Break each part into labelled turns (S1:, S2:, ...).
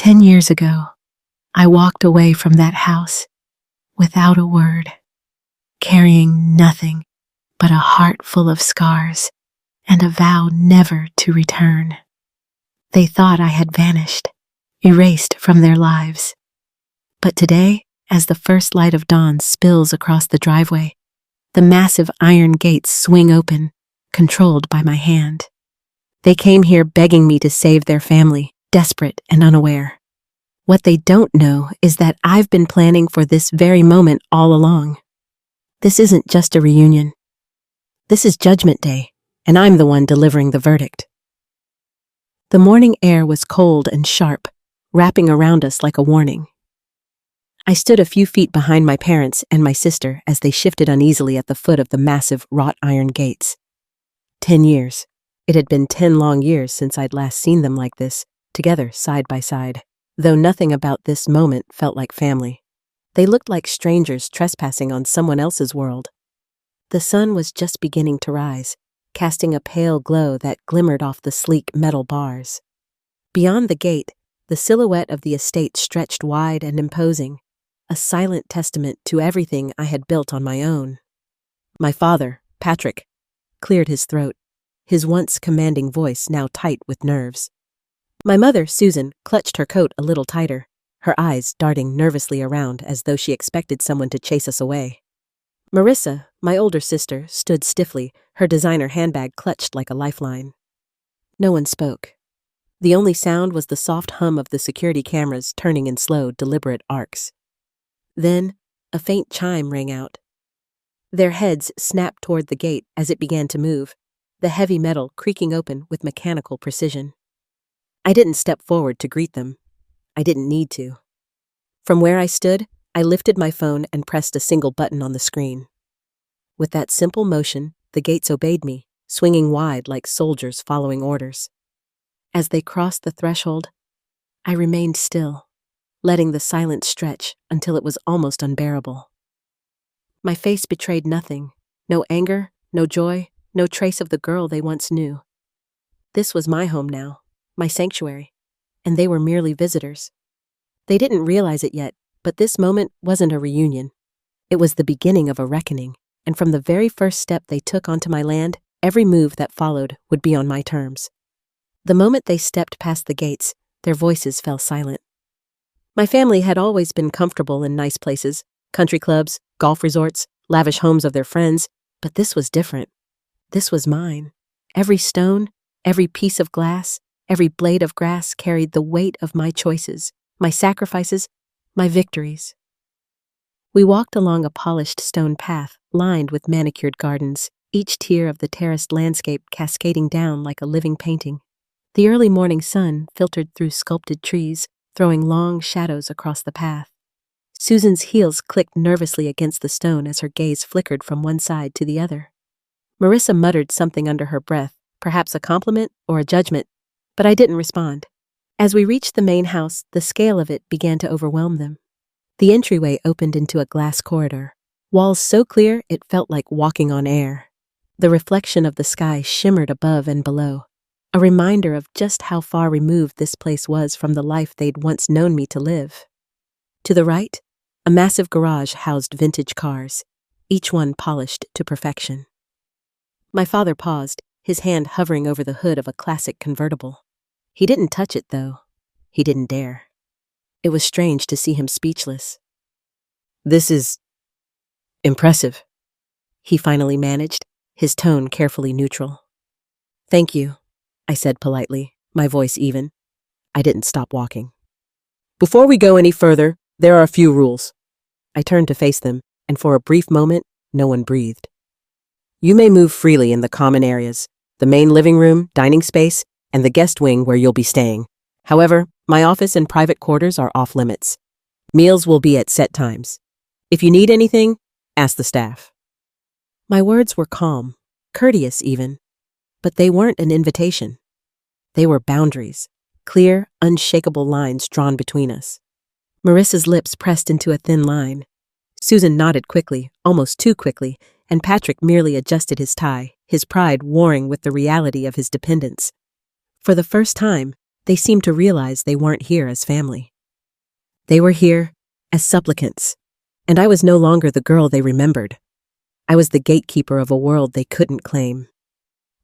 S1: 10 years ago, I walked away from that house without a word, carrying nothing but a heart full of scars and a vow never to return. They thought I had vanished, erased from their lives. But today, as the first light of dawn spills across the driveway, the massive iron gates swing open, controlled by my hand. They came here begging me to save their family, desperate and unaware. What they don't know is that I've been planning for this very moment all along. This isn't just a reunion. This is Judgment Day, and I'm the one delivering the verdict. The morning air was cold and sharp, wrapping around us like a warning. I stood a few feet behind my parents and my sister as they shifted uneasily at the foot of the massive wrought iron gates. 10 years. It had been 10 long years since I'd last seen them like this, together side by side, though nothing about this moment felt like family. They looked like strangers trespassing on someone else's world. The sun was just beginning to rise, casting a pale glow that glimmered off the sleek metal bars. Beyond the gate, the silhouette of the estate stretched wide and imposing, a silent testament to everything I had built on my own. My father, Patrick, cleared his throat, his once commanding voice now tight with nerves. My mother, Susan, clutched her coat a little tighter, her eyes darting nervously around as though she expected someone to chase us away. Marissa, my older sister, stood stiffly, her designer handbag clutched like a lifeline. No one spoke. The only sound was the soft hum of the security cameras turning in slow, deliberate arcs. Then, a faint chime rang out. Their heads snapped toward the gate as it began to move, the heavy metal creaking open with mechanical precision. I didn't step forward to greet them. I didn't need to. From where I stood, I lifted my phone and pressed a single button on the screen. With that simple motion, the gates obeyed me, swinging wide like soldiers following orders. As they crossed the threshold, I remained still, letting the silence stretch until it was almost unbearable. My face betrayed nothing, no anger, no joy, no trace of the girl they once knew. This was my home now, my sanctuary, and they were merely visitors. They didn't realize it yet, but this moment wasn't a reunion. It was the beginning of a reckoning, and from the very first step they took onto my land, every move that followed would be on my terms. The moment they stepped past the gates, their voices fell silent. My family had always been comfortable in nice places, country clubs, golf resorts, lavish homes of their friends, but this was different. This was mine. Every stone, every piece of glass, every blade of grass carried the weight of my choices, my sacrifices, my victories. We walked along a polished stone path lined with manicured gardens, each tier of the terraced landscape cascading down like a living painting. The early morning sun filtered through sculpted trees, throwing long shadows across the path. Susan's heels clicked nervously against the stone as her gaze flickered from one side to the other. Marissa muttered something under her breath, perhaps a compliment or a judgment, but I didn't respond. As we reached the main house, the scale of it began to overwhelm them. The entryway opened into a glass corridor, walls so clear it felt like walking on air. The reflection of the sky shimmered above and below, a reminder of just how far removed this place was from the life they'd once known me to live. To the right, a massive garage housed vintage cars, each one polished to perfection. My father paused, his hand hovering over the hood of a classic convertible. He didn't touch it, though. He didn't dare. It was strange to see him speechless. "This is impressive," he finally managed, his tone carefully neutral. "Thank you," I said politely, my voice even. I didn't stop walking. "Before we go any further, there are a few rules." I turned to face them, and for a brief moment, no one breathed. "You may move freely in the common areas, the main living room, dining space, and the guest wing where you'll be staying. However, my office and private quarters are off limits. Meals will be at set times. If you need anything, ask the staff." My words were calm, courteous even, but they weren't an invitation. They were boundaries, clear, unshakable lines drawn between us. Marissa's lips pressed into a thin line. Susan nodded quickly, almost too quickly, and Patrick merely adjusted his tie, his pride warring with the reality of his dependence. For the first time,
S2: they seemed to realize they weren't here as family. They were here as supplicants, and I was no longer the girl they remembered. I was the gatekeeper of a world they couldn't claim.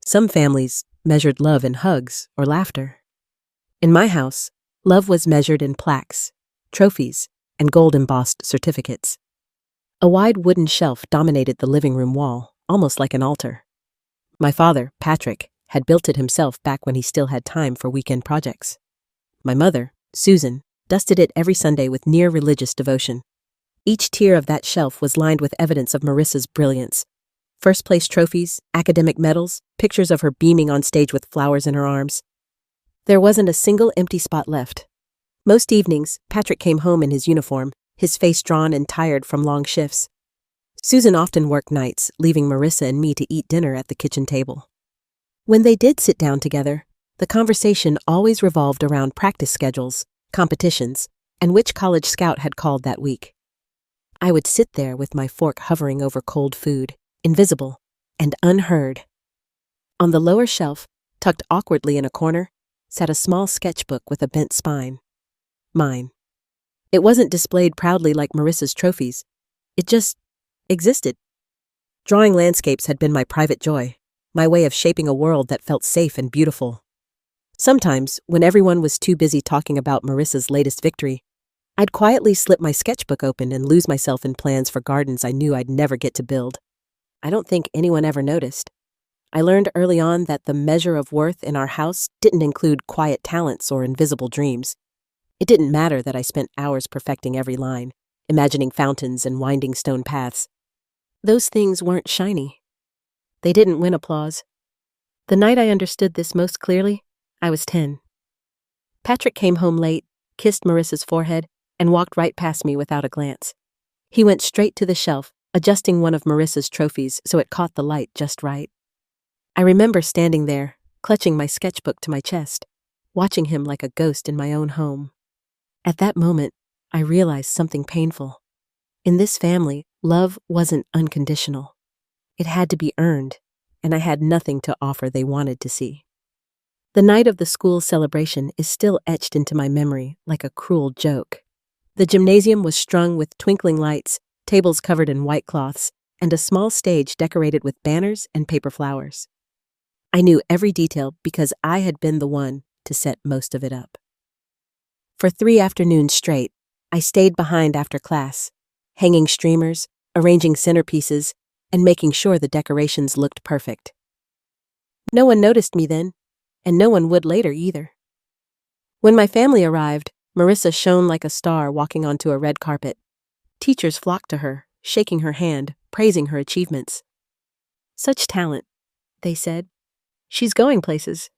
S2: Some families measured love in hugs or laughter. In my house, love was measured in plaques, trophies, and gold-embossed certificates. A wide wooden shelf dominated the living room wall, almost like an altar. My father, Patrick, had built it himself back when he still had time for weekend projects. My mother, Susan, dusted it every Sunday with near religious devotion. Each tier of that shelf was lined with evidence of Marissa's brilliance. First-place trophies, academic medals, pictures of her beaming on stage with flowers in her arms. There wasn't a single empty spot left. Most evenings, Patrick came home in his uniform, his face drawn and tired from long shifts. Susan often worked nights, leaving Marissa and me to eat dinner at the kitchen table. When they did sit down together, the conversation always revolved around practice schedules, competitions, and which college scout had called that week. I would sit there with my fork hovering over cold food, invisible and unheard. On the lower shelf, tucked awkwardly in a corner, sat a small sketchbook with a bent spine. Mine. It wasn't displayed proudly like Marissa's trophies. It just existed. Drawing landscapes had been my private joy, my way of shaping a world that felt safe and beautiful. Sometimes, when everyone was too busy talking about Marissa's latest victory, I'd quietly slip my sketchbook open and lose myself in plans for gardens I knew I'd never get to build. I don't think anyone ever noticed. I learned early on that the measure of worth in our house didn't include quiet talents or invisible dreams. It didn't matter that I spent hours perfecting every line, imagining fountains and winding stone paths. Those things weren't shiny. They didn't win applause. The night I understood this most clearly, I was 10. Patrick came home late, kissed Marissa's forehead, and walked right past me without a glance. He went straight to the shelf, adjusting one of Marissa's trophies so it caught the light just right. I remember standing there, clutching my sketchbook to my chest, watching him like a ghost in my own home. At that moment, I realized something painful. In this family, love wasn't unconditional. It had to be earned, and I had nothing to offer they wanted to see. The night of the school celebration is still etched into my memory like a cruel joke. The gymnasium was strung with twinkling lights, tables covered in white cloths, and a small stage decorated with banners and paper flowers. I knew every detail because I had been the one to set most of it up. For 3 afternoons straight, I stayed behind after class, hanging streamers, arranging centerpieces, and making sure the decorations looked perfect. No one noticed me then, and no one would later either. When my family arrived, Marissa shone like a star walking onto a red carpet. Teachers flocked to her, shaking her hand, praising her achievements. "Such talent," they said. "She's going places."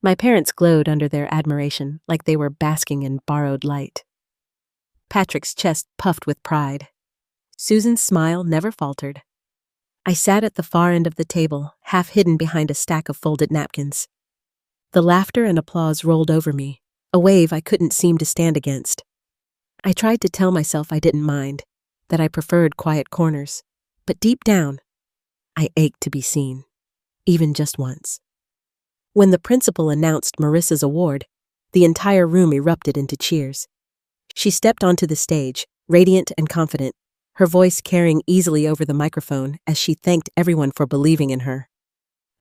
S2: My parents glowed under their admiration like they were basking in borrowed light. Patrick's chest puffed with pride. Susan's smile never faltered. I sat at the far end of the table, half hidden behind a stack of folded napkins. The laughter and applause rolled over me, a wave I couldn't seem to stand against. I tried to tell myself I didn't mind, that I preferred quiet corners, but deep down, I ached to be seen, even just once. When the principal announced Marissa's award, the entire room erupted into cheers. She stepped onto the stage, radiant and confident, her voice carrying easily over the microphone as she thanked everyone for believing in her.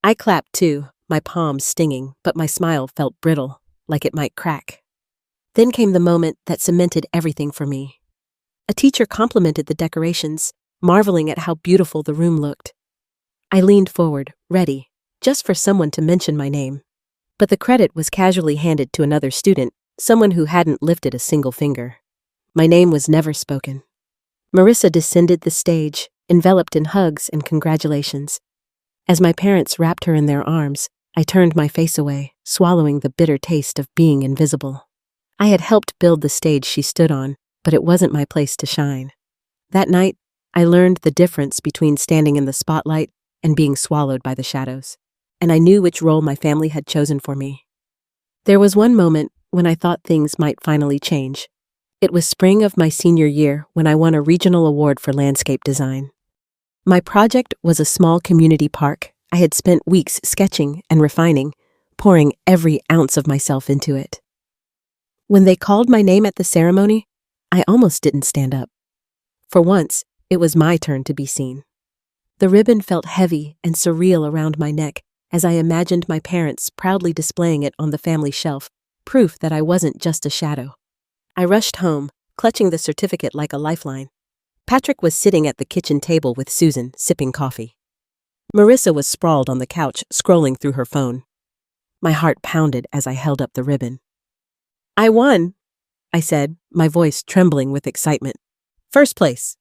S2: I clapped too, my palms stinging, but my smile felt brittle, like it might crack. Then came the moment that cemented everything for me. A teacher complimented the decorations, marveling at how beautiful the room looked. I leaned forward, ready, just for someone to mention my name. But the credit was casually handed to another student, someone who hadn't lifted a single finger. My name was never spoken. Marissa descended the stage, enveloped in hugs and congratulations. As my parents wrapped her in their arms, I turned my face away, swallowing the bitter taste of being invisible. I had helped build the stage she stood on, but it wasn't my place to shine. That night, I learned the difference between standing in the spotlight and being swallowed by the shadows, and I knew which role my family had chosen for me. There was one moment when I thought things might finally change. It was spring of my senior year when I won a regional award for landscape design. My project was a small community park. I had spent weeks sketching and refining, pouring every ounce of myself into it. When they called my name at the ceremony, I almost didn't stand up. For once, it was my turn to be seen. The ribbon felt heavy and surreal around my neck as I imagined my parents proudly displaying it on the family shelf, proof that I wasn't just a shadow. I rushed home, clutching the certificate like a lifeline. Patrick was sitting at the kitchen table with Susan, sipping coffee. Marissa was sprawled on the couch, scrolling through her phone. My heart pounded as I held up the ribbon. "I won," I said, my voice trembling with excitement. "First place."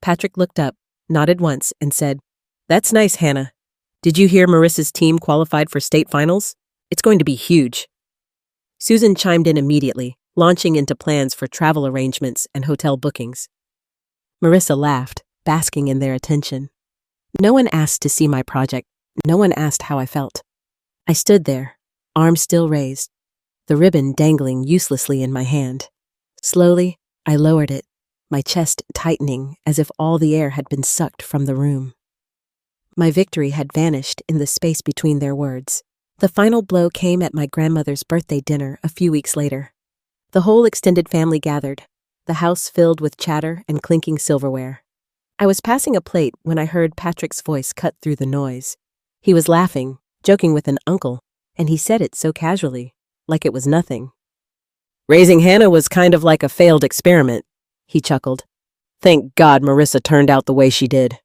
S2: Patrick looked up, nodded once, and said, "That's nice, Hannah. Did you hear Marissa's team qualified for state finals? It's going to be huge." Susan chimed in immediately, launching into plans for travel arrangements and hotel bookings. Marissa laughed, basking in their attention. No one asked to see my project. No one asked how I felt. I stood there, arms still raised, the ribbon dangling uselessly in my hand. Slowly, I lowered it, my chest tightening as if all the air had been sucked from the room. My victory had vanished in the space between their words. The final blow came at my grandmother's birthday dinner a few weeks later. The whole extended family gathered, the house filled with chatter and clinking silverware. I was passing a plate when I heard Patrick's voice cut through the noise. He was laughing, joking with an uncle, and he said it so casually, like it was nothing. "Raising Hannah was kind of like a failed experiment," he chuckled. "Thank God Marissa turned out the way she did."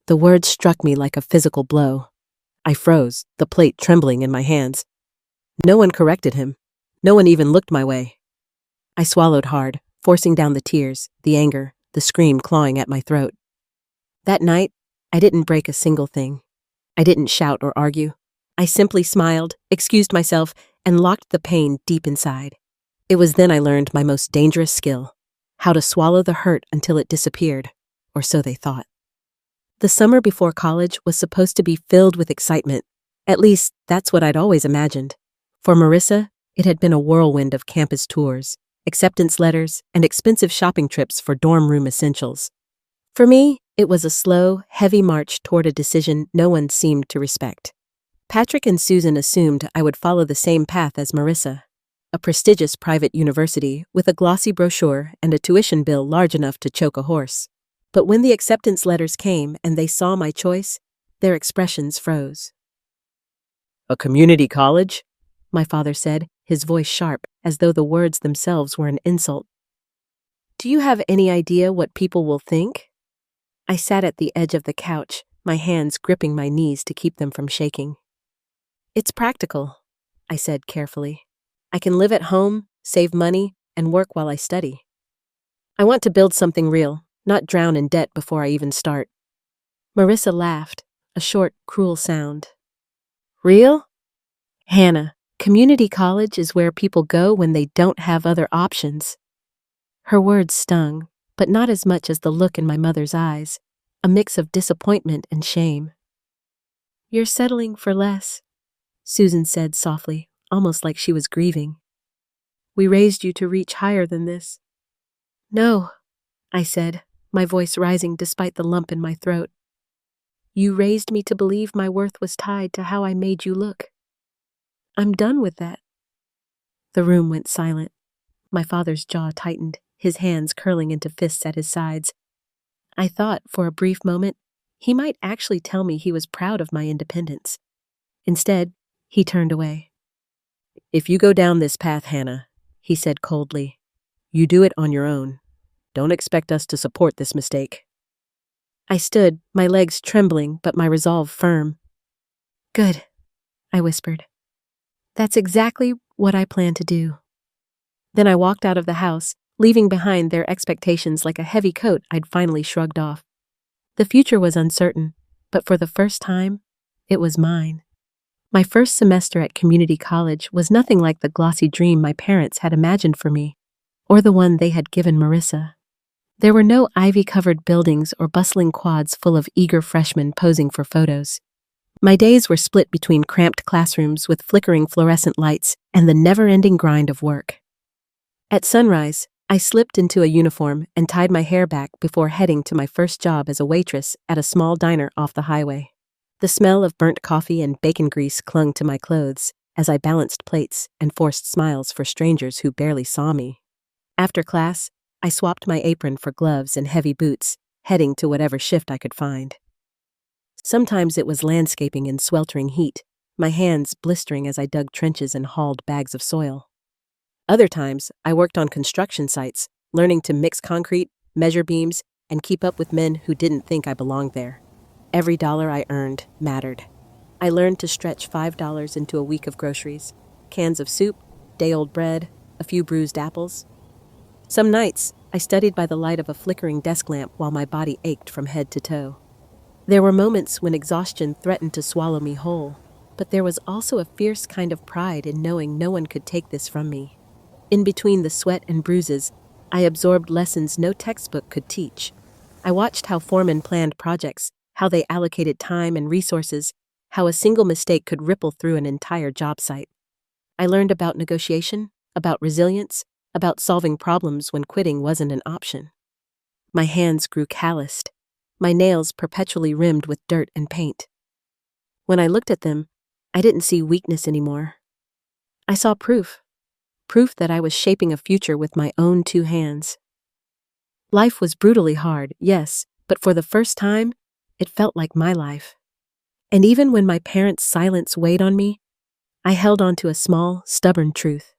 S2: The words struck me like a physical blow. I froze, the plate trembling in my hands. No one corrected him. No one even looked my way. I swallowed hard, forcing down the tears, the anger, the scream clawing at my throat. That night, I didn't break a single thing. I didn't shout or argue. I simply smiled, excused myself, and locked the pain deep inside. It was then I learned my most dangerous skill, how to swallow the hurt until it disappeared, or so they thought. The summer before college was supposed to be filled with excitement. At least, that's what I'd always imagined. For Marissa, it had been a whirlwind of campus tours, acceptance letters, and expensive shopping trips for dorm room essentials. For me, it was a slow, heavy march toward a decision no one seemed to respect. Patrick and Susan assumed I would follow the same path as Marissa, a prestigious private university with a glossy brochure and a tuition bill large enough to choke a horse. But when the acceptance letters came and they saw my choice, their expressions froze. "A community college?" my father said, his voice sharp, as though the words themselves were an insult. "Do you have any idea what people will think?" I sat at the edge of the couch, my hands gripping my knees to keep them from shaking. "It's practical," I said carefully. "I can live at home, save money, and work while I study. I want to build something real, not drown in debt before I even start." Marissa laughed, a short, cruel sound. "Real? Hannah, community college is where people go when they don't have other options." Her words stung, but not as much as the look in my mother's eyes, a mix of disappointment and shame. "You're settling for less," Susan said softly, almost like she was grieving. "We raised you to reach higher than this." "No," I said, my voice rising despite the lump in my throat. "You raised me to believe my worth was tied to how I made you look. I'm done with that." The room went silent. My father's jaw tightened, his hands curling into fists at his sides. I thought, for a brief moment, he might actually tell me he was proud of my independence. Instead, he turned away. "If you go down this path, Hannah," he said coldly, "you do it on your own. Don't expect us to support this mistake." I stood, my legs trembling but my resolve firm. "Good," I whispered. "That's exactly what I plan to do." Then I walked out of the house, leaving behind their expectations like a heavy coat I'd finally shrugged off. The future was uncertain, but for the first time, it was mine. My first semester at community college was nothing like the glossy dream my parents had imagined for me, or the one they had given Marissa. There were no ivy-covered buildings or bustling quads full of eager freshmen posing for photos. My days were split between cramped classrooms with flickering fluorescent lights and the never-ending grind of work. At sunrise, I slipped into a uniform and tied my hair back before heading to my first job as a waitress at a small diner off the highway. The smell of burnt coffee and bacon grease clung to my clothes, as I balanced plates and forced smiles for strangers who barely saw me. After class, I swapped my apron for gloves and heavy boots, heading to whatever shift I could find. Sometimes it was landscaping in sweltering heat, my hands blistering as I dug trenches and hauled bags of soil. Other times, I worked on construction sites, learning to mix concrete, measure beams, and keep up with men who didn't think I belonged there. Every dollar I earned mattered. I learned to stretch $5 into a week of groceries, cans of soup, day-old bread, a few bruised apples. Some nights, I studied by the light of a flickering desk lamp while my body ached from head to toe. There were moments when exhaustion threatened to swallow me whole, but there was also a fierce kind of pride in knowing no one could take this from me. In between the sweat and bruises, I absorbed lessons no textbook could teach. I watched how foremen planned projects, how they allocated time and resources, how a single mistake could ripple through an entire job site. I learned about negotiation, about resilience, about solving problems when quitting wasn't an option. My hands grew calloused, my nails perpetually rimmed with dirt and paint. When I looked at them, I didn't see weakness anymore. I saw proof that I was shaping a future with my own two hands. Life was brutally hard, yes, but for the first time, it felt like my life. And even when my parents' silence weighed on me, I held on to a small, stubborn truth.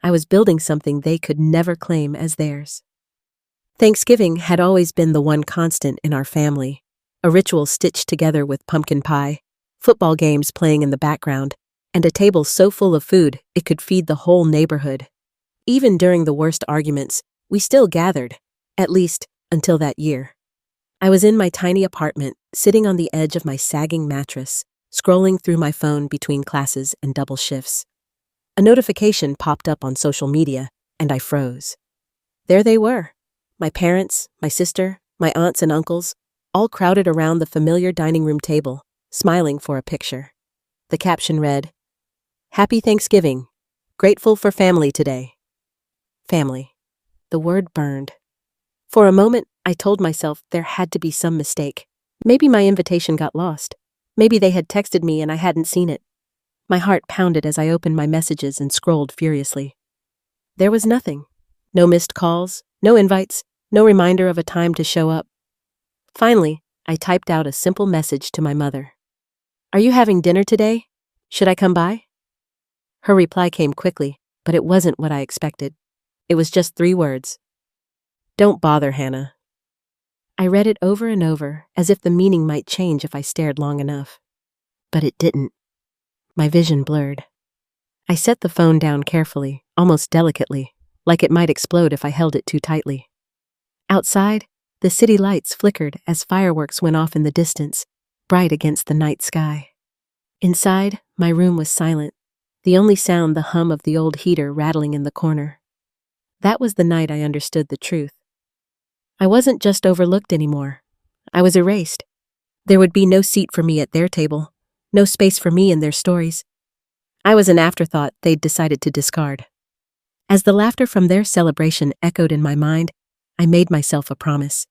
S2: I was building something they could never claim as theirs. Thanksgiving had always been the one constant in our family, a ritual stitched together with pumpkin pie, football games playing in the background, and a table so full of food it could feed the whole neighborhood. Even during the worst arguments, we still gathered, at least until that year. I was in my tiny apartment, sitting on the edge of my sagging mattress, scrolling through my phone between classes and double shifts. A notification popped up on social media, and I froze. There they were, my parents, my sister, my aunts and uncles, all crowded around the familiar dining room table, smiling for a picture. The caption read, "Happy Thanksgiving. Grateful for family today." Family. The word burned. For a moment, I told myself there had to be some mistake. Maybe my invitation got lost. Maybe they had texted me and I hadn't seen it. My heart pounded as I opened my messages and scrolled furiously. There was nothing. No missed calls, no invites, no reminder of a time to show up. Finally, I typed out a simple message to my mother. "Are you having dinner today? Should I come by?" Her reply came quickly, but it wasn't what I expected. It was just 3 words. "Don't bother, Hannah." I read it over and over, as if the meaning might change if I stared long enough. But it didn't. My vision blurred. I set the phone down carefully, almost delicately, like it might explode if I held it too tightly. Outside, the city lights flickered as fireworks went off in the distance, bright against the night sky. Inside, my room was silent, the only sound the hum of the old heater rattling in the corner. That was the night I understood the truth. I wasn't just overlooked anymore. I was erased. There would be no seat for me at their table, no space for me in their stories. I was an afterthought they'd decided to discard. As the laughter from their celebration echoed in my mind, I made myself a promise.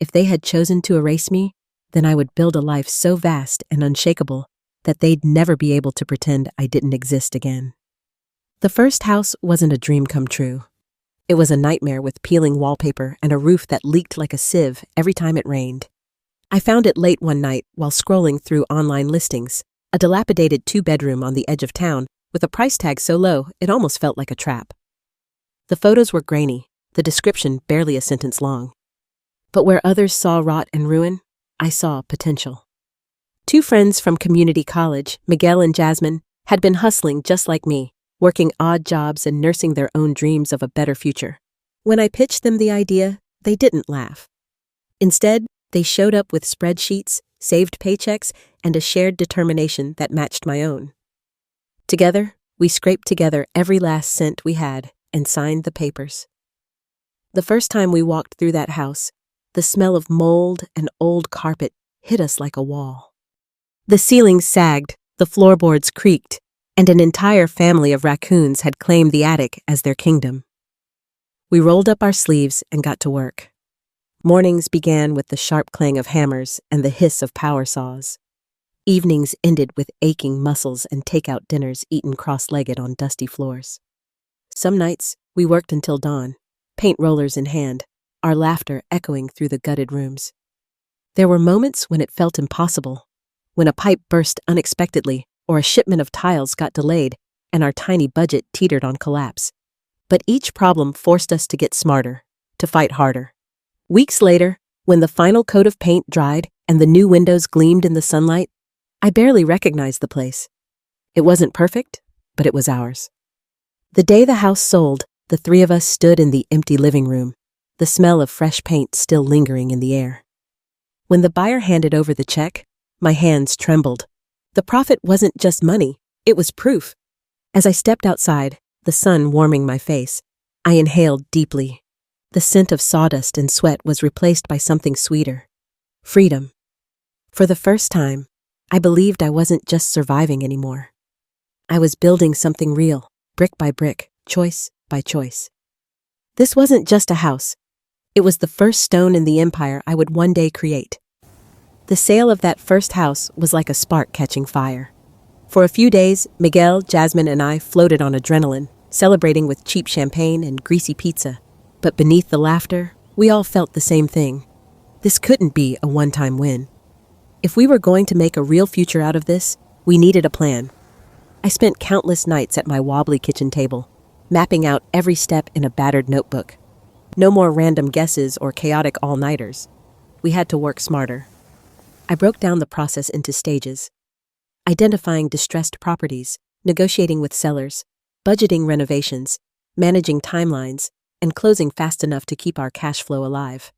S2: If they had chosen to erase me, then I would build a life so vast and unshakable that they'd never be able to pretend I didn't exist again. The first house wasn't a dream come true. It was a nightmare with peeling wallpaper and a roof that leaked like a sieve every time it rained. I found it late one night while scrolling through online listings, a dilapidated 2-bedroom on the edge of town with a price tag so low it almost felt like a trap. The photos were grainy, the description barely a sentence long. But where others saw rot and ruin, I saw potential. 2 friends from community college, Miguel and Jasmine, had been hustling just like me, working odd jobs and nursing their own dreams of a better future. When I pitched them the idea, they didn't laugh. Instead, they showed up with spreadsheets, saved paychecks, and a shared determination that matched my own. Together, we scraped together every last cent we had and signed the papers. The first time we walked through that house, the smell of mold and old carpet hit us like a wall. The ceilings sagged, the floorboards creaked, and an entire family of raccoons had claimed the attic as their kingdom. We rolled up our sleeves and got to work. Mornings began with the sharp clang of hammers and the hiss of power saws. Evenings ended with aching muscles and takeout dinners eaten cross-legged on dusty floors. Some nights, we worked until dawn, paint rollers in hand, our laughter echoing through the gutted rooms. There were moments when it felt impossible, when a pipe burst unexpectedly or a shipment of tiles got delayed and our tiny budget teetered on collapse. But each problem forced us to get smarter, to fight harder. Weeks later, when the final coat of paint dried and the new windows gleamed in the sunlight, I barely recognized the place. It wasn't perfect, but it was ours. The day the house sold, the three of us stood in the empty living room, the smell of fresh paint still lingering in the air. When the buyer handed over the check, my hands trembled. The profit wasn't just money, it was proof. As I stepped outside, the sun warming my face, I inhaled deeply. The scent of sawdust and sweat was replaced by something sweeter. Freedom. For the first time, I believed I wasn't just surviving anymore. I was building something real, brick by brick, choice by choice. This wasn't just a house. It was the first stone in the empire I would one day create. The sale of that first house was like a spark catching fire. For a few days, Miguel, Jasmine, and I floated on adrenaline, celebrating with cheap champagne and greasy pizza. But beneath the laughter, we all felt the same thing. This couldn't be a one-time win. If we were going to make a real future out of this, we needed a plan. I spent countless nights at my wobbly kitchen table, mapping out every step in a battered notebook. No more random guesses or chaotic all-nighters. We had to work smarter. I broke down the process into stages. Identifying distressed properties, negotiating with sellers, budgeting renovations, managing timelines, and closing fast enough to keep our cash flow alive.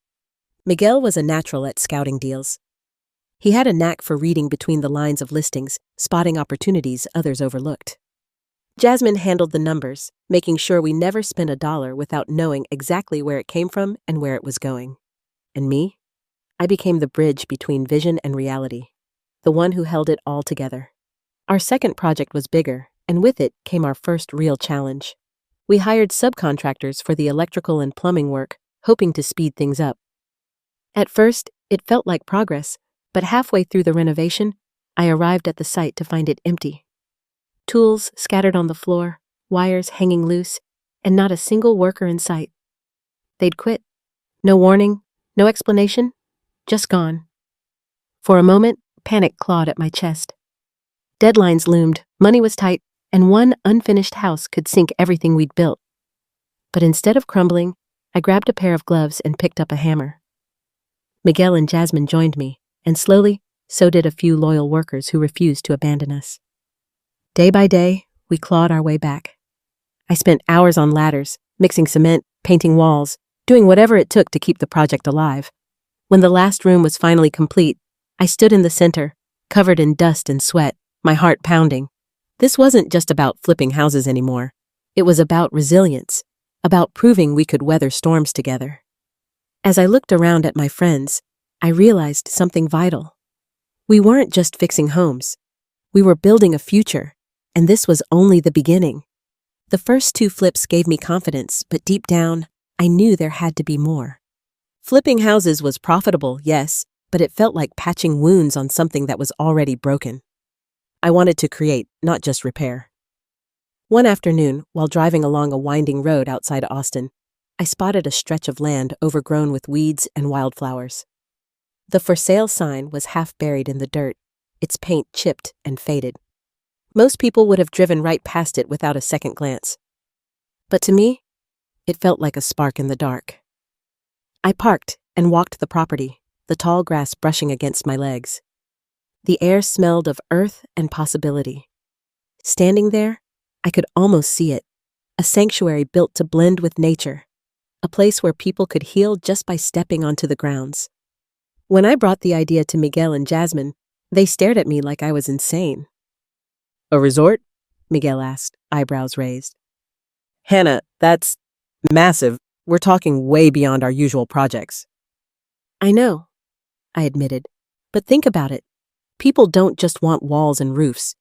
S2: Miguel was a natural at scouting deals. He had a knack for reading between the lines of listings, spotting opportunities others overlooked. Jasmine handled the numbers, making sure we never spent a dollar without knowing exactly where it came from and where it was going. And me? I became the bridge between vision and reality, the one who held it all together. Our second project was bigger, and with it came our first real challenge. We hired subcontractors for the electrical and plumbing work, hoping to speed things up. At first, it felt like progress, but halfway through the renovation, I arrived at the site to find it empty. Tools scattered on the floor, wires hanging loose, and not a single worker in sight. They'd quit. No warning, no explanation, just gone. For a moment, panic clawed at my chest. Deadlines loomed, money was tight, and one unfinished house could sink everything we'd built. But instead of crumbling, I grabbed a pair of gloves and picked up a hammer. Miguel and Jasmine joined me, and slowly, so did a few loyal workers who refused to abandon us. Day by day, we clawed our way back. I spent hours on ladders, mixing cement, painting walls, doing whatever it took to keep the project alive. When the last room was finally complete, I stood in the center, covered in dust and sweat, my heart pounding. This wasn't just about flipping houses anymore. It was about resilience, about proving we could weather storms together. As I looked around at my friends, I realized something vital. We weren't just fixing homes. We were building a future, and this was only the beginning. The first two flips gave me confidence, but deep down, I knew there had to be more. Flipping houses was profitable, yes, but it felt like patching wounds on something that was already broken. I wanted to create, not just repair. One afternoon, while driving along a winding road outside Austin, I spotted a stretch of land overgrown with weeds and wildflowers. The for sale sign was half buried in the dirt, its paint chipped and faded. Most people would have driven right past it without a second glance. But to me, it felt like a spark in the dark. I parked and walked the property, the tall grass brushing against my legs. The air smelled of earth and possibility. Standing there, I could almost see it, a sanctuary built to blend with nature, a place where people could heal just by stepping onto the grounds. When I brought the idea to Miguel and Jasmine, they stared at me like I was insane. "A resort?" Miguel asked, eyebrows raised. "Hannah, that's massive. We're talking way beyond our usual projects." "I know," I admitted, "but think about it. People don't just want walls and roofs.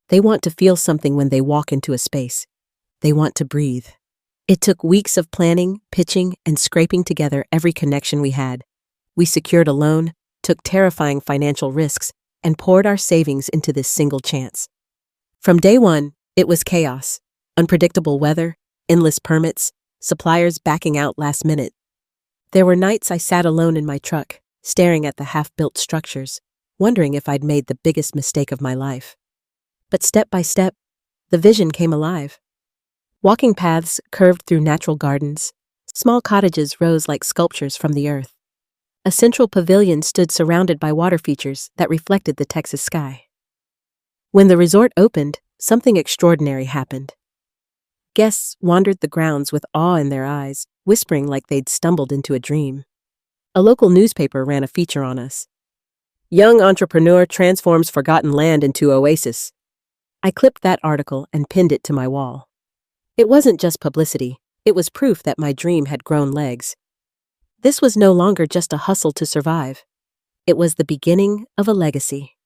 S2: They want to feel something when they walk into a space. They want to breathe." It took weeks of planning, pitching, and scraping together every connection we had. We secured a loan, took terrifying financial risks, and poured our savings into this single chance. From day one, it was chaos. Unpredictable weather, endless permits, suppliers backing out last minute. There were nights I sat alone in my truck, staring at the half-built structures, wondering if I'd made the biggest mistake of my life. But step by step, the vision came alive. Walking paths curved through natural gardens. Small cottages rose like sculptures from the earth. A central pavilion stood surrounded by water features that reflected the Texas sky. When the resort opened, something extraordinary happened. Guests wandered the grounds with awe in their eyes, whispering like they'd stumbled into a dream. A local newspaper ran a feature on us. "Young entrepreneur transforms forgotten land into oasis." I clipped that article and pinned it to my wall. It wasn't just publicity, it was proof that my dream had grown legs. This was no longer just a hustle to survive. It was the beginning of a legacy.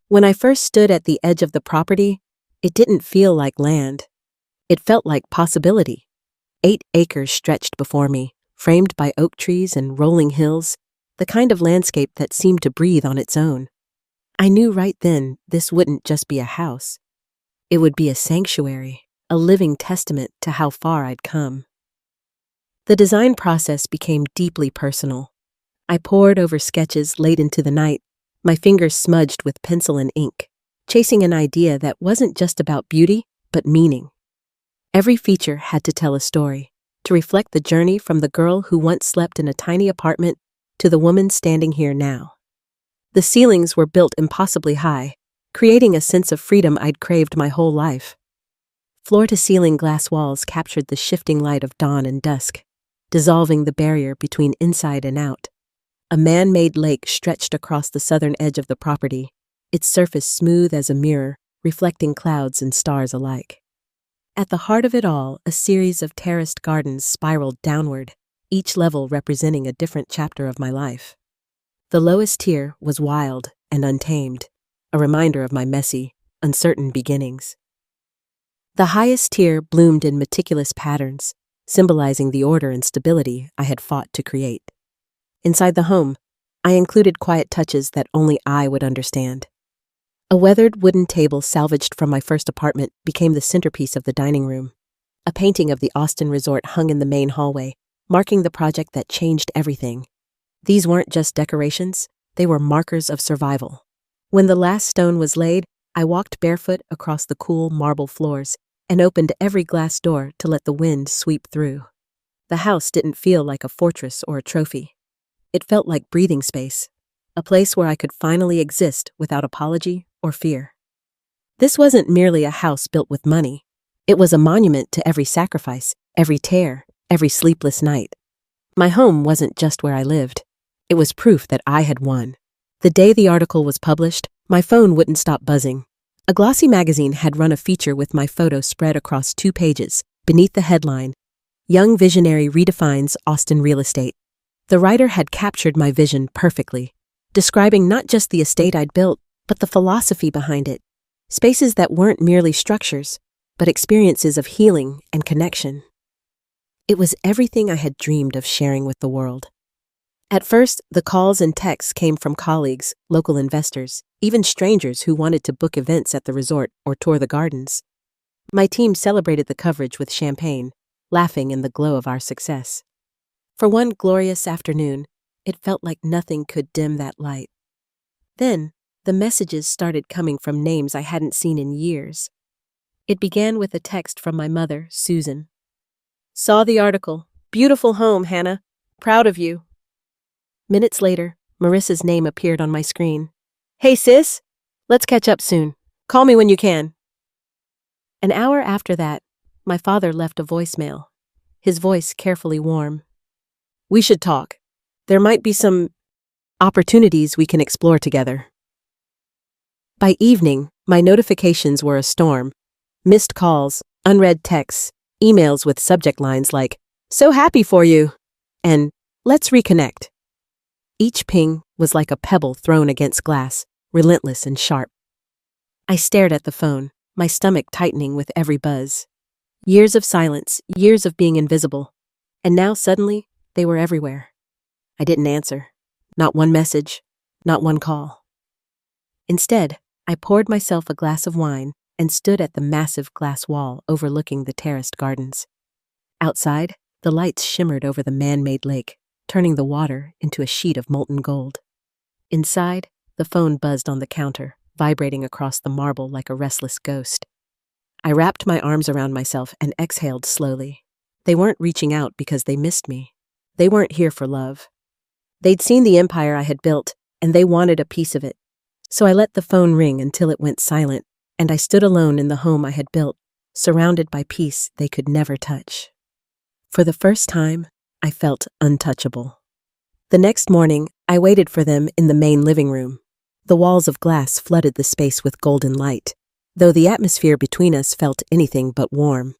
S2: When I first stood at the edge of the property, it didn't feel like land. It felt like possibility. 8 acres stretched before me, framed by oak trees and rolling hills, the kind of landscape that seemed to breathe on its own. I knew right then this wouldn't just be a house. It would be a sanctuary, a living testament to how far I'd come. The design process became deeply personal. I pored over sketches late into the night, my fingers smudged with pencil and ink, chasing an idea that wasn't just about beauty, but meaning. Every feature had to tell a story, to reflect the journey from the girl who once slept in a tiny apartment to the woman standing here now. The ceilings were built impossibly high, creating a sense of freedom I'd craved my whole life. Floor-to-ceiling glass walls captured the shifting light of dawn and dusk, dissolving the barrier between inside and out. A man-made lake stretched across the southern edge of the property, its surface smooth as a mirror, reflecting clouds and stars alike. At the heart of it all, a series of terraced gardens spiraled downward, each level representing a different chapter of my life. The lowest tier was wild and untamed, a reminder of my messy, uncertain beginnings. The highest tier bloomed in meticulous patterns, symbolizing the order and stability I had fought to create. Inside the home, I included quiet touches that only I would understand. A weathered wooden table salvaged from my first apartment became the centerpiece of the dining room. A painting of the Austin resort hung in the main hallway, marking the project that changed everything. These weren't just decorations, they were markers of survival. When the last stone was laid, I walked barefoot across the cool marble floors and opened every glass door to let the wind sweep through. The house didn't feel like a fortress or a trophy. It felt like breathing space, a place where I could finally exist without apology or fear. This wasn't merely a house built with money. It was a monument to every sacrifice, every tear, every sleepless night. My home wasn't just where I lived. It was proof that I had won. The day the article was published, my phone wouldn't stop buzzing. A glossy magazine had run a feature with my photo spread across 2 pages, beneath the headline, "Young Visionary Redefines Austin Real Estate." The writer had captured my vision perfectly, describing not just the estate I'd built, but the philosophy behind it. Spaces that weren't merely structures, but experiences of healing and connection. It was everything I had dreamed of sharing with the world. At first, the calls and texts came from colleagues, local investors, even strangers who wanted to book events at the resort or tour the gardens. My team celebrated the coverage with champagne, laughing in the glow of our success. For one glorious afternoon, it felt like nothing could dim that light. Then, the messages started coming from names I hadn't seen in years. It began with a text from my mother, Susan. "Saw the article. Beautiful home, Hannah. Proud of you." Minutes later, Marissa's name appeared on my screen. "Hey sis, let's catch up soon. Call me when you can." An hour after that, my father left a voicemail, his voice carefully warm. "We should talk. There might be some opportunities we can explore together." By evening, my notifications were a storm. Missed calls, unread texts, emails with subject lines like, "So happy for you," and "Let's reconnect." Each ping was like a pebble thrown against glass, relentless and sharp. I stared at the phone, my stomach tightening with every buzz. Years of silence, years of being invisible, and now suddenly they were everywhere. I didn't answer. Not one message, not one call. Instead, I poured myself a glass of wine and stood at the massive glass wall overlooking the terraced gardens. Outside, the lights shimmered over the man-made lake, turning the water into a sheet of molten gold. Inside, the phone buzzed on the counter, vibrating across the marble like a restless ghost. I wrapped my arms around myself and exhaled slowly. They weren't reaching out because they missed me. They weren't here for love. They'd seen the empire I had built, and they wanted a piece of it. So I let the phone ring until it went silent, and I stood alone in the home I had built, surrounded by peace they could never touch. For the first time, I felt untouchable. The next morning, I waited for them in the main living room. The walls of glass flooded the space with golden light, though the atmosphere between us felt anything but warm.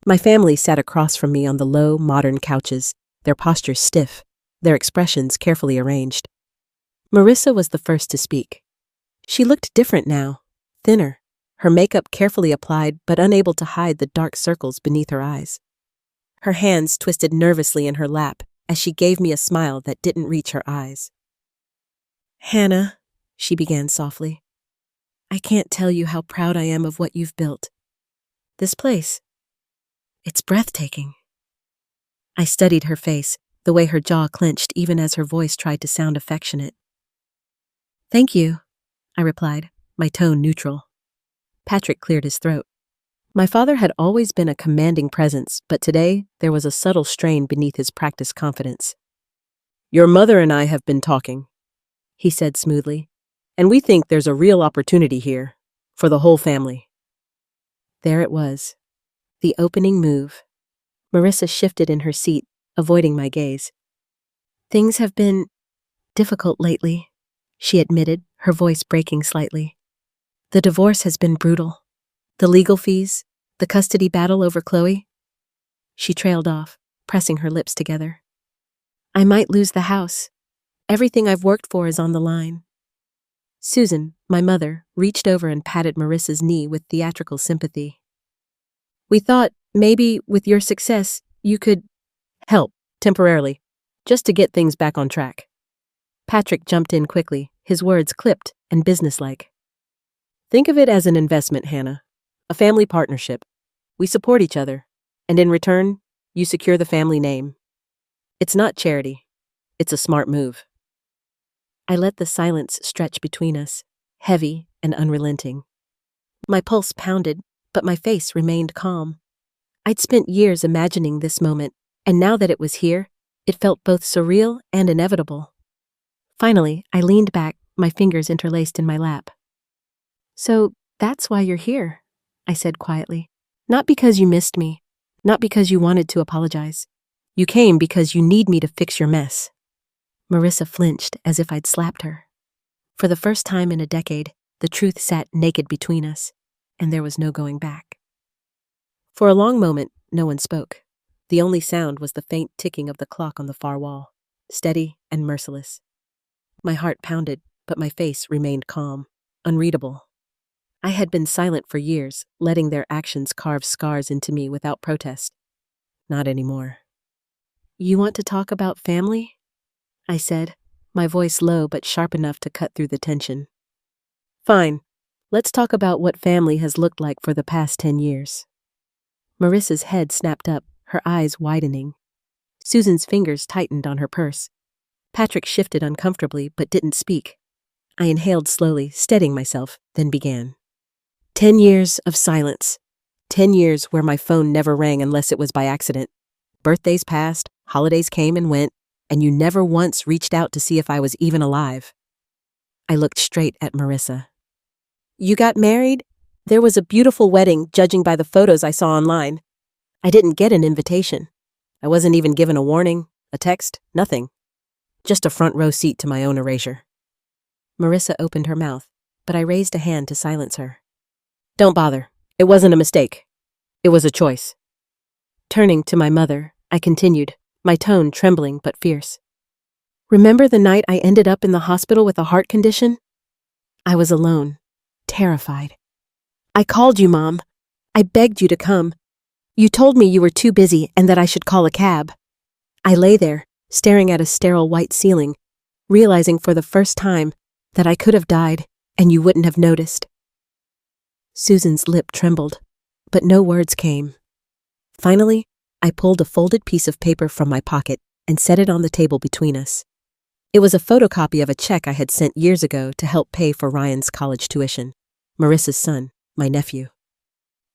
S2: My family sat across from me on the low, modern couches, their postures stiff, their expressions carefully arranged. Marissa was the first to speak. She looked different now, thinner, her makeup carefully applied but unable to hide the dark circles beneath her eyes. Her hands twisted nervously in her lap as she gave me a smile that didn't reach her eyes. "Hannah," she began softly, "I can't tell you how proud I am of what you've built. This place, it's breathtaking." I studied her face, the way her jaw clenched even as her voice tried to sound affectionate. "Thank you," I replied, my tone neutral. Patrick cleared his throat. My father had always been a commanding presence, but today there was a subtle strain beneath his practiced confidence. "Your mother and I have been talking," he said smoothly, "and we think there's a real opportunity here, for the whole family." There it was, the opening move. Marissa shifted in her seat, avoiding my gaze. "Things have been difficult lately," she admitted, her voice breaking slightly. "The divorce has been brutal. The legal fees, the custody battle over Chloe." She trailed off, pressing her lips together. "I might lose the house. Everything I've worked for is on the line." Susan, my mother, reached over and patted Marissa's knee with theatrical sympathy. "We thought, maybe, with your success, you could help, temporarily, just to get things back on track." Patrick jumped in quickly, his words clipped and businesslike. "Think of it as an investment, Hannah. A family partnership. We support each other, and in return, you secure the family name. It's not charity. It's a smart move." I let the silence stretch between us, heavy and unrelenting. My pulse pounded, but my face remained calm. I'd spent years imagining this moment, and now that it was here, it felt both surreal and inevitable. Finally, I leaned back, my fingers interlaced in my lap. "So that's why you're here," I said quietly. "Not because you missed me, not because you wanted to apologize. You came because you need me to fix your mess." Marissa flinched as if I'd slapped her. For the first time in a decade, the truth sat naked between us, and there was no going back. For a long moment, no one spoke. The only sound was the faint ticking of the clock on the far wall, steady and merciless. My heart pounded, but my face remained calm, unreadable. I had been silent for years, letting their actions carve scars into me without protest. Not anymore. "You want to talk about family?" I said, my voice low but sharp enough to cut through the tension. "Fine. Let's talk about what family has looked like for the past 10 years. Marissa's head snapped up, her eyes widening. Susan's fingers tightened on her purse. Patrick shifted uncomfortably but didn't speak. I inhaled slowly, steadying myself, then began. 10 years of silence. 10 years where my phone never rang unless it was by accident. Birthdays passed, holidays came and went, and you never once reached out to see if I was even alive. I looked straight at Marissa. "You got married? There was a beautiful wedding, judging by the photos I saw online. I didn't get an invitation. I wasn't even given a warning, a text, nothing. Just a front row seat to my own erasure." Marissa opened her mouth, but I raised a hand to silence her. "Don't bother. It wasn't a mistake. It was a choice." Turning to my mother, I continued, my tone trembling but fierce. "Remember the night I ended up in the hospital with a heart condition? I was alone, terrified. I called you, Mom. I begged you to come. You told me you were too busy and that I should call a cab. I lay there, staring at a sterile white ceiling, realizing for the first time that I could have died and you wouldn't have noticed." Susan's lip trembled, but no words came. Finally, I pulled a folded piece of paper from my pocket and set it on the table between us. It was a photocopy of a check I had sent years ago to help pay for Ryan's college tuition, Marissa's son, my nephew.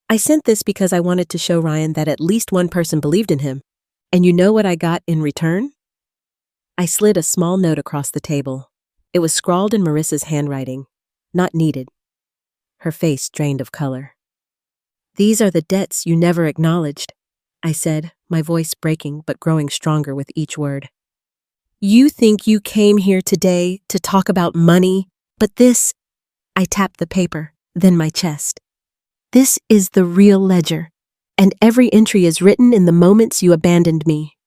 S2: I sent this because I wanted to show Ryan that at least one person believed in him, and you know what I got in return? I slid a small note across the table. It was scrawled in Marissa's handwriting, not needed. Her face drained of color. "These are the debts you never acknowledged," I said, my voice breaking but growing stronger with each word. "You think you came here today to talk about money, but this—" I tapped the paper, then my chest. "This is the real ledger, and every entry is written in the moments you abandoned me."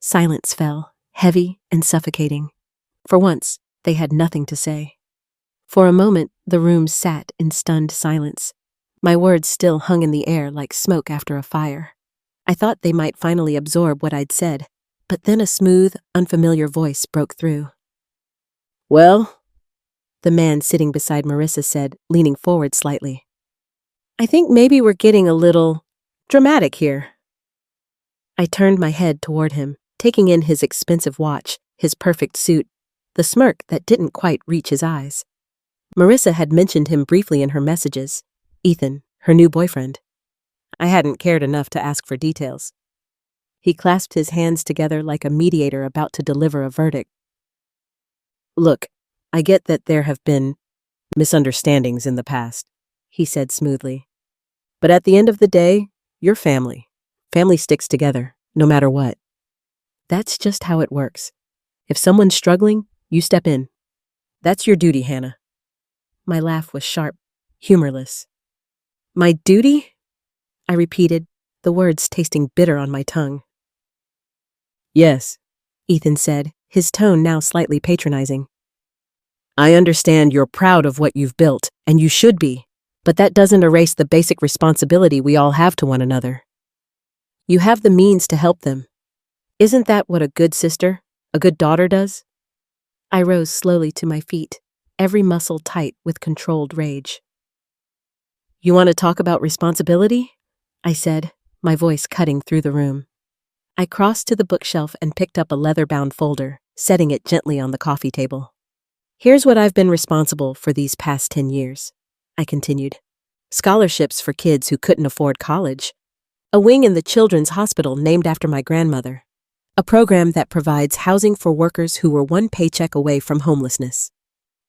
S2: Silence fell, heavy and suffocating. For once, they had nothing to say. For a moment, the room sat in stunned silence. My words still hung in the air like smoke after a fire. I thought they might finally absorb what I'd said, but then a smooth, unfamiliar voice broke through. "Well?" the man sitting beside Marissa said, leaning forward slightly. "I think maybe we're getting a little dramatic here." I turned my head toward him, taking in his expensive watch, his perfect suit, the smirk that didn't quite reach his eyes. Marissa had mentioned him briefly in her messages. Ethan, her new boyfriend. I hadn't cared enough to ask for details. He clasped his hands together like a mediator about to deliver a verdict. "Look, I get that there have been misunderstandings in the past," he said smoothly. "But at the end of the day, you're family. Family sticks together, no matter what. That's just how it works. If someone's struggling, you step in. That's your duty, Hannah." My laugh was sharp, humorless. "My duty?" I repeated, the words tasting bitter on my tongue. "Yes," Ethan said, his tone now slightly patronizing. "I understand you're proud of what you've built, and you should be, but that doesn't erase the basic responsibility we all have to one another. You have the means to help them. Isn't that what a good sister, a good daughter does?" I rose slowly to my feet, every muscle tight with controlled rage. "You want to talk about responsibility?" I said, my voice cutting through the room. I crossed to the bookshelf and picked up a leather-bound folder, setting it gently on the coffee table. "Here's what I've been responsible for these past 10 years, I continued. Scholarships for kids who couldn't afford college, a wing in the children's hospital named after my grandmother, a program that provides housing for workers who were one paycheck away from homelessness."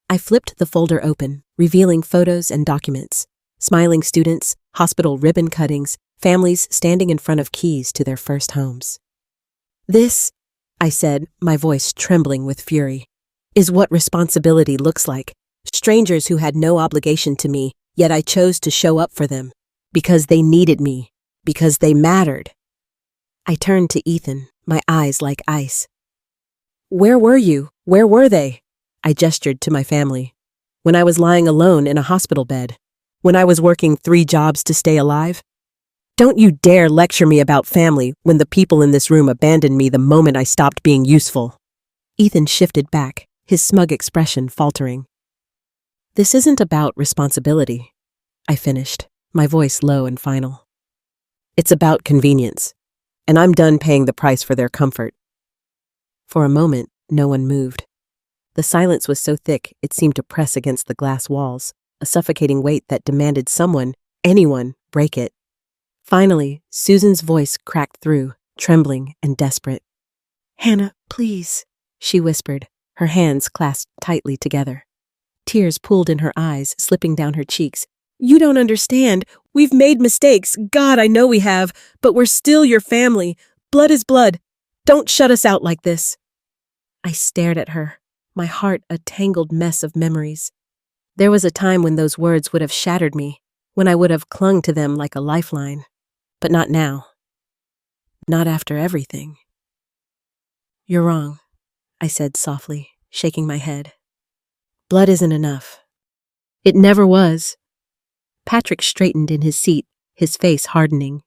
S2: I flipped the folder open, revealing photos and documents, smiling students, hospital ribbon cuttings, families standing in front of keys to their first homes. "This," I said, my voice trembling with fury, "is what responsibility looks like. Strangers who had no obligation to me, yet I chose to show up for them, because they needed me, because they mattered." I turned to Ethan, my eyes like ice. "Where were you? Where were they?" I gestured to my family. "When I was lying alone in a hospital bed. When I was working 3 jobs to stay alive. Don't you dare lecture me about family when the people in this room abandoned me the moment I stopped being useful." Ethan shifted back, his smug expression faltering. "This isn't about responsibility," I finished, my voice low and final. "It's about convenience, and I'm done paying the price for their comfort." For a moment, no one moved. The silence was so thick it seemed to press against the glass walls, a suffocating weight that demanded someone, anyone, break it. Finally, Susan's voice cracked through, trembling and desperate. "Hannah, please," she whispered, her hands clasped tightly together. Tears pooled in her eyes, slipping down her cheeks. "You don't understand. We've made mistakes. God, I know we have. But we're still your family. Blood is blood. Don't shut us out like this." I stared at her, my heart a tangled mess of memories. There was a time when those words would have shattered me, when I would have clung to them like a lifeline. But not now. Not after everything. "You're wrong," I said softly, shaking my head. "Blood isn't enough. It never was." Patrick straightened in his seat, his face hardening.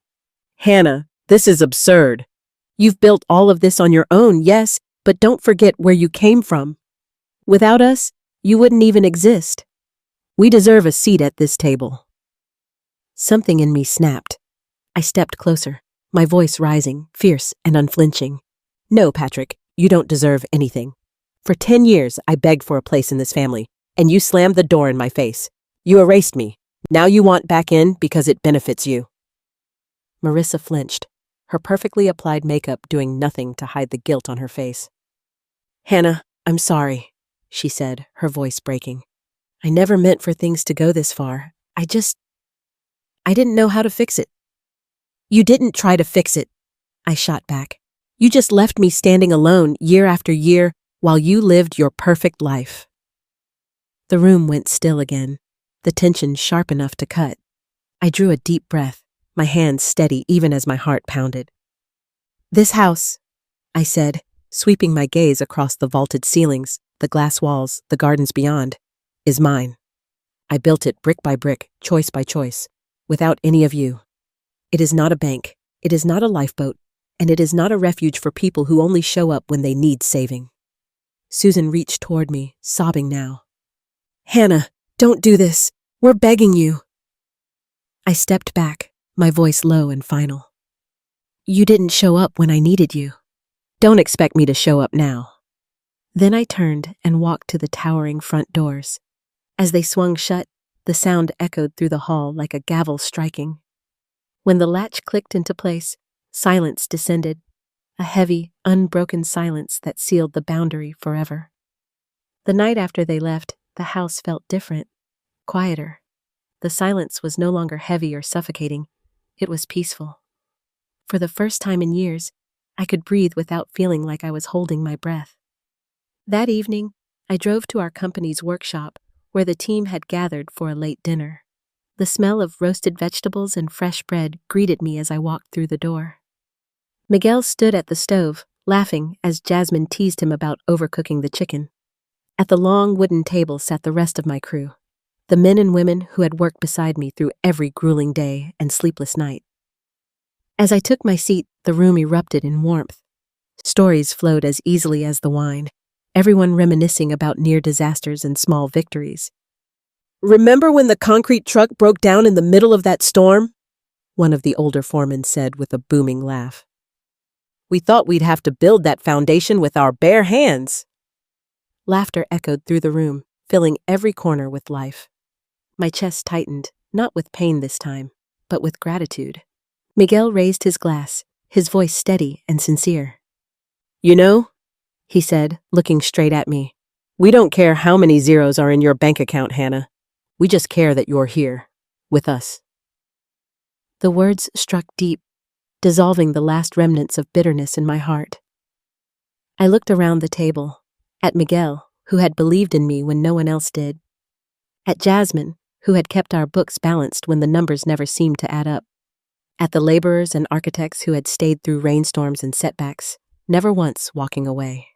S2: "Hannah, this is absurd. You've built all of this on your own, yes, but don't forget where you came from. Without us, you wouldn't even exist." We deserve a seat at this table." Something in me snapped. I stepped closer, my voice rising, fierce and unflinching. "No, Patrick, you don't deserve anything. For 10 years, I begged for a place in this family, and you slammed the door in my face. You erased me. Now you want back in because it benefits you." Marissa flinched, her perfectly applied makeup doing nothing to hide the guilt on her face. "Hannah, I'm sorry," she said, her voice breaking. "I never meant for things to go this far. I didn't know how to fix it." "You didn't try to fix it," I shot back. "You just left me standing alone year after year while you lived your perfect life." The room went still again, the tension sharp enough to cut. I drew a deep breath, my hands steady even as my heart pounded. "This house," I said, sweeping my gaze across the vaulted ceilings, the glass walls, the gardens beyond, "is mine. I built it brick by brick, choice by choice, without any of you. It is not a bank, it is not a lifeboat, and it is not a refuge for people who only show up when they need saving." Susan reached toward me, sobbing now. "Hannah, don't do this. We're begging you." I stepped back, my voice low and final. "You didn't show up when I needed you. Don't expect me to show up now." Then I turned and walked to the towering front doors. As they swung shut, the sound echoed through the hall like a gavel striking. When the latch clicked into place, silence descended, a heavy, unbroken silence that sealed the boundary forever. The night after they left, the house felt different, quieter. The silence was no longer heavy or suffocating. It was peaceful. For the first time in years, I could breathe without feeling like I was holding my breath. That evening, I drove to our company's workshop, where the team had gathered for a late dinner. The smell of roasted vegetables and fresh bread greeted me as I walked through the door. Miguel stood at the stove, laughing as Jasmine teased him about overcooking the chicken. At the long wooden table sat the rest of my crew, the men and women who had worked beside me through every grueling day and sleepless night. As I took my seat, the room erupted in warmth. Stories flowed as easily as the wine, everyone reminiscing about near disasters and small victories. "Remember when the concrete truck broke down in the middle of that storm?" one of the older foremen said with a booming laugh. "We thought we'd have to build that foundation with our bare hands." Laughter echoed through the room, filling every corner with life. My chest tightened, not with pain this time, but with gratitude. Miguel raised his glass, his voice steady and sincere. "You know," he said, looking straight at me, "we don't care how many zeros are in your bank account, Hannah. We just care that you're here, with us." The words struck deep, dissolving the last remnants of bitterness in my heart. I looked around the table, at Miguel, who had believed in me when no one else did, at Jasmine, who had kept our books balanced when the numbers never seemed to add up, at the laborers and architects who had stayed through rainstorms and setbacks, never once walking away.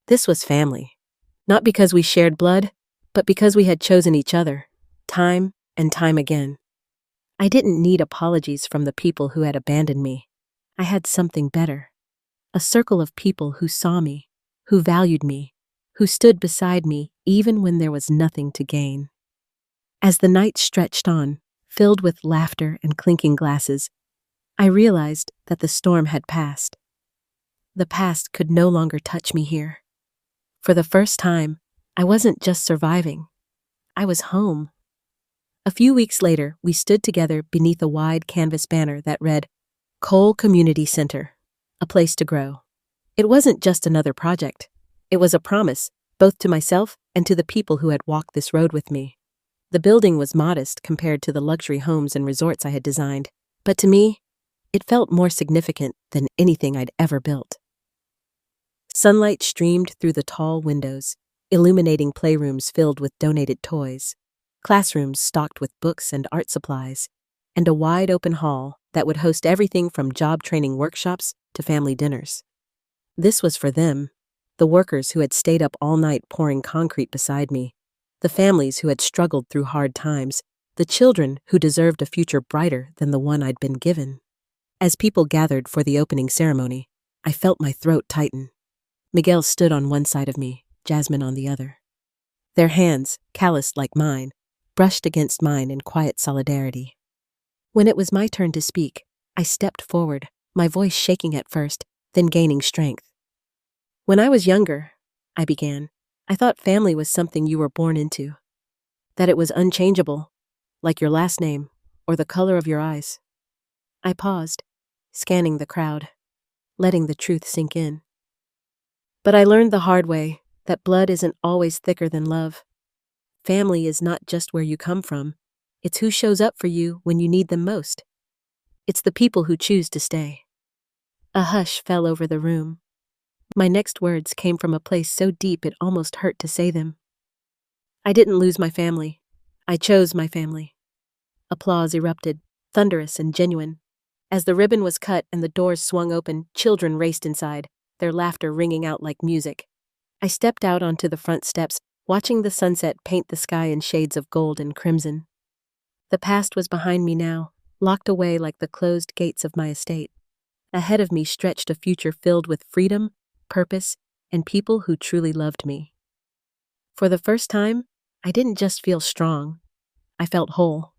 S2: This was family, not because we shared blood, but because we had chosen each other, time and time again. I didn't need apologies from the people who had abandoned me. I had something better. A circle of people who saw me, who valued me, who stood beside me even when there was nothing to gain. As the night stretched on, filled with laughter and clinking glasses, I realized that the storm had passed. The past could no longer touch me here. For the first time, I wasn't just surviving. I was home. A few weeks later, we stood together beneath a wide canvas banner that read, "Cole Community Center, a place to grow." It wasn't just another project. It was a promise, both to myself and to the people who had walked this road with me. The building was modest compared to the luxury homes and resorts I had designed, but to me, it felt more significant than anything I'd ever built. Sunlight streamed through the tall windows, illuminating playrooms filled with donated toys, classrooms stocked with books and art supplies, and a wide-open hall that would host everything from job training workshops to family dinners. This was for them, the workers who had stayed up all night pouring concrete beside me, the families who had struggled through hard times, the children who deserved a future brighter than the one I'd been given. As people gathered for the opening ceremony, I felt my throat tighten. Miguel stood on one side of me, Jasmine on the other. Their hands, calloused like mine, brushed against mine in quiet solidarity. When it was my turn to speak, I stepped forward, my voice shaking at first, then gaining strength. When I was younger, I began, I thought family was something you were born into, that it was unchangeable, like your last name or the color of your eyes. I paused, scanning the crowd, letting the truth sink in. But I learned the hard way that blood isn't always thicker than love. Family is not just where you come from, it's who shows up for you when you need them most. It's the people who choose to stay. A hush fell over the room. My next words came from a place so deep it almost hurt to say them. I didn't lose my family. I chose my family. Applause erupted, thunderous and genuine. As the ribbon was cut and the doors swung open, children raced inside, their laughter ringing out like music. I stepped out onto the front steps, watching the sunset paint the sky in shades of gold and crimson. The past was behind me now, locked away like the closed gates of my estate. Ahead of me stretched a future filled with freedom, purpose, and people who truly loved me. For the first time, I didn't just feel strong. I felt whole.